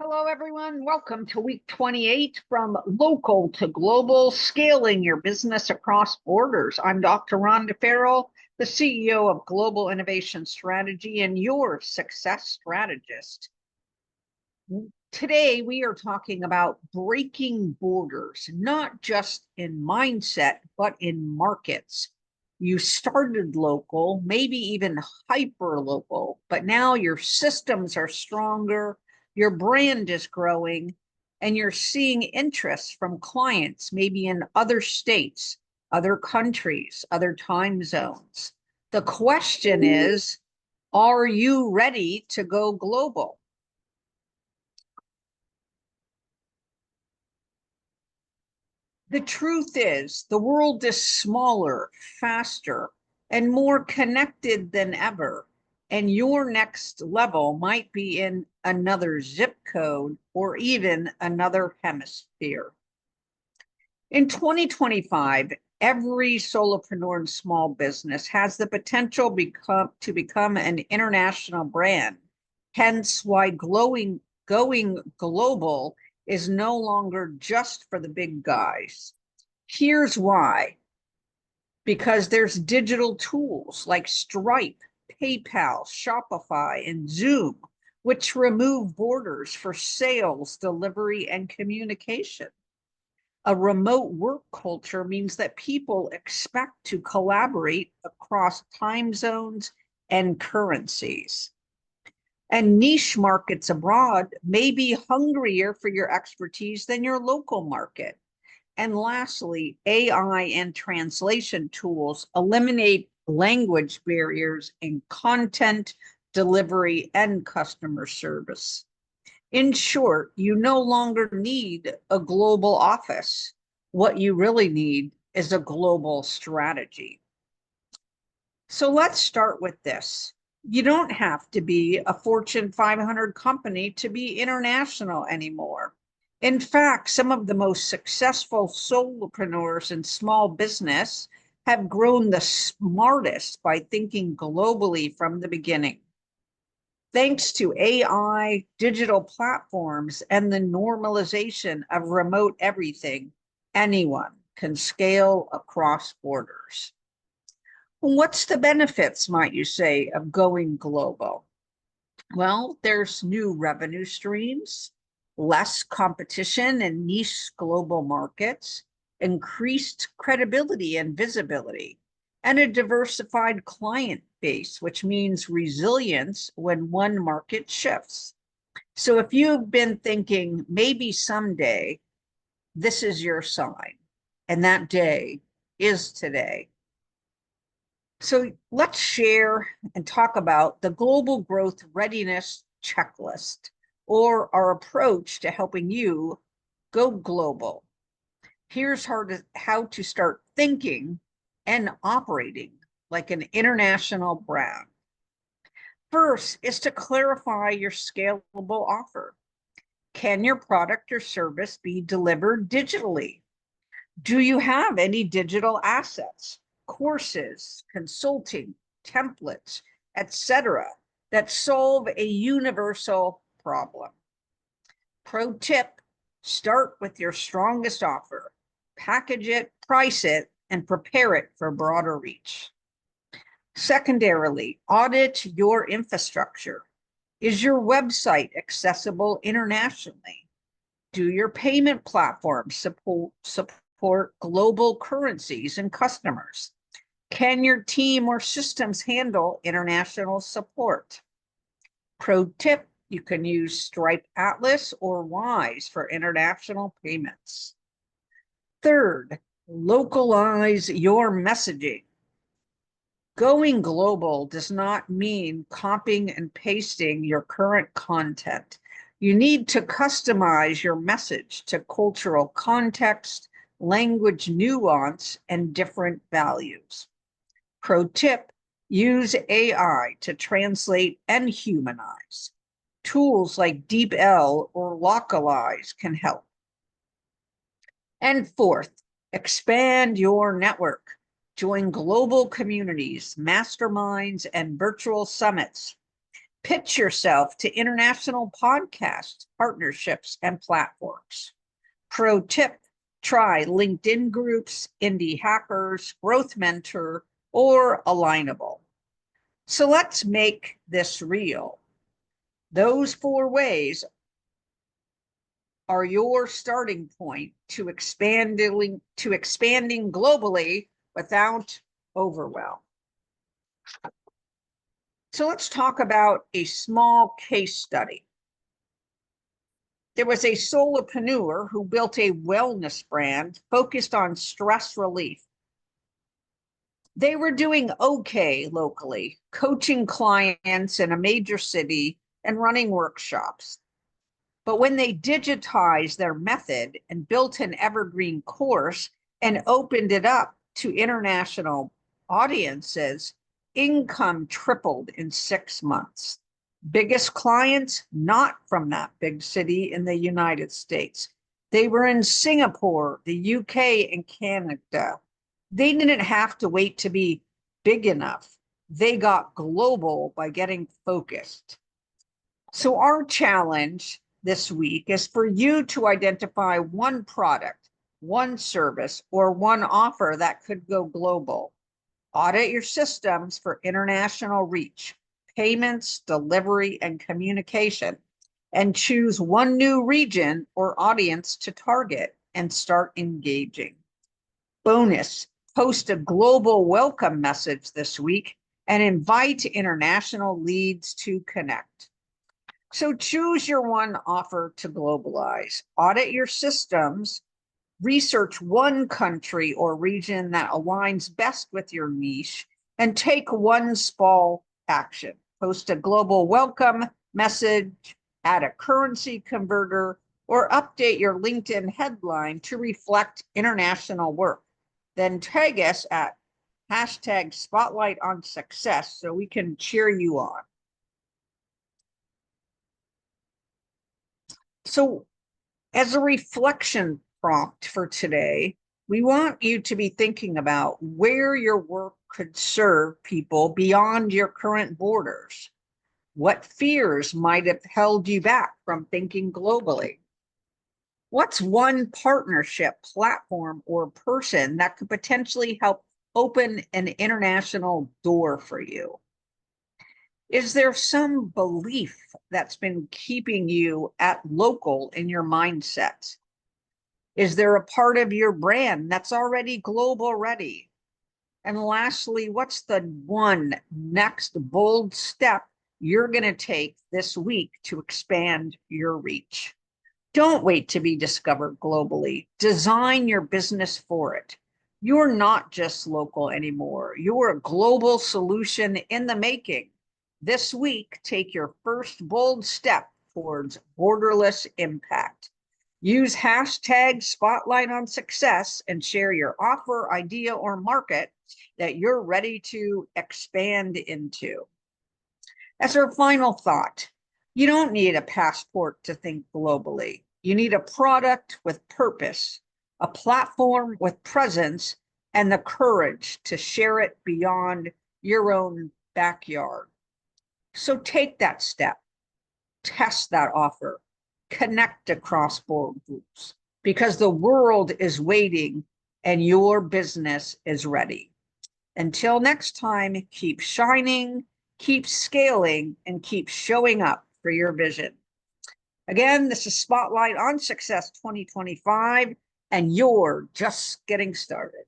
Hello, everyone. Welcome to week 28 from local to global, scaling your business across borders. I'm Dr. Rhonda Farrell, the CEO of Global Innovation Strategy and your success strategist. Today, we are talking about breaking borders, not just in mindset, but in markets. You started local, maybe even hyper local, but now your systems are stronger, your brand is growing, and you're seeing interest from clients, maybe in other states, other countries, other time zones. The question is, are you ready to go global? The truth is, the world is smaller, faster, and more connected than ever. And your next level might be in another zip code or even another hemisphere. In 2025, every solopreneur and small business has the potential to become an international brand. Hence why going global is no longer just for the big guys. Here's why. Because there's digital tools like Stripe, PayPal, Shopify, and Zoom, which remove borders for sales, delivery, and communication. A remote work culture means that people expect to collaborate across time zones and currencies. And niche markets abroad may be hungrier for your expertise than your local market. And lastly, AI and translation tools eliminate language barriers in content delivery and customer service. In short, you no longer need a global office. What you really need is a global strategy. So let's start with this. You don't have to be a Fortune 500 company to be international anymore. In fact, some of the most successful solopreneurs in small business have grown the smartest by thinking globally from the beginning. Thanks to AI, digital platforms, and the normalization of remote everything, anyone can scale across borders. What's the benefits, might you say, of going global? Well, there's new revenue streams, less competition in niche global markets, increased credibility and visibility, and a diversified client base, which means resilience when one market shifts. So if you've been thinking maybe someday, this is your sign, and that day is today. So let's share and talk about the Global Growth Readiness Checklist, or our approach to helping you go global. Here's how to start thinking and operating like an international brand. First is to clarify your scalable offer. Can your product or service be delivered digitally? Do you have any digital assets, courses, consulting, templates, etc., that solve a universal problem? Pro tip, start with your strongest offer, package it, price it, and prepare it for broader reach. Secondarily, audit your infrastructure. Is your website accessible internationally? Do your payment platforms support global currencies and customers? Can your team or systems handle international support? Pro tip, you can use Stripe Atlas or Wise for international payments. Third, localize your messaging. Going global does not mean copying and pasting your current content. You need to customize your message to cultural context, language nuance, and different values. Pro tip, use AI to translate and humanize. Tools like DeepL or Localize can help. And fourth, expand your network. Join global communities, masterminds, and virtual summits. Pitch yourself to international podcast partnerships and platforms. Pro tip, try LinkedIn groups, Indie Hackers, Growth Mentor, or Alignable. So let's make this real. Those 4 ways are your starting point to expanding globally without overwhelm. So let's talk about a small case study. There was a solopreneur who built a wellness brand focused on stress relief. They were doing okay locally, coaching clients in a major city and running workshops. But when they digitized their method and built an evergreen course and opened it up to international audiences, income tripled in 6 months. Biggest clients, not from that big city in the United States. They were in Singapore, the UK, and Canada. They didn't have to wait to be big enough. They got global by getting focused. So our challenge this week is for you to identify one product, one service, or one offer that could go global. Audit your systems for international reach, payments, delivery, and communication, and choose one new region or audience to target and start engaging. Bonus, post a global welcome message this week and invite international leads to connect. So choose your one offer to globalize, audit your systems, research one country or region that aligns best with your niche, and take one small action. Post a global welcome message, add a currency converter, or update your LinkedIn headline to reflect international work. Then tag us at #SpotlightOnSuccess so we can cheer you on. So as a reflection prompt for today, we want you to be thinking about where your work could serve people beyond your current borders. What fears might have held you back from thinking globally? What's one partnership, platform, or person that could potentially help open an international door for you? Is there some belief that's been keeping you at local in your mindset? Is there a part of your brand that's already global ready? And lastly, what's the one next bold step you're going to take this week to expand your reach? Don't wait to be discovered globally. Design your business for it. You're not just local anymore. You're a global solution in the making. This week, take your first bold step towards borderless impact. Use #SpotlightOnSuccess and share your offer, idea, or market that you're ready to expand into. As our final thought, you don't need a passport to think globally. You need a product with purpose, a platform with presence, and the courage to share it beyond your own backyard. So take that step, test that offer, connect across board groups, because the world is waiting and your business is ready. Until next time, keep shining, keep scaling, and keep showing up for your vision. Again, this is Spotlight on Success 2025, and you're just getting started.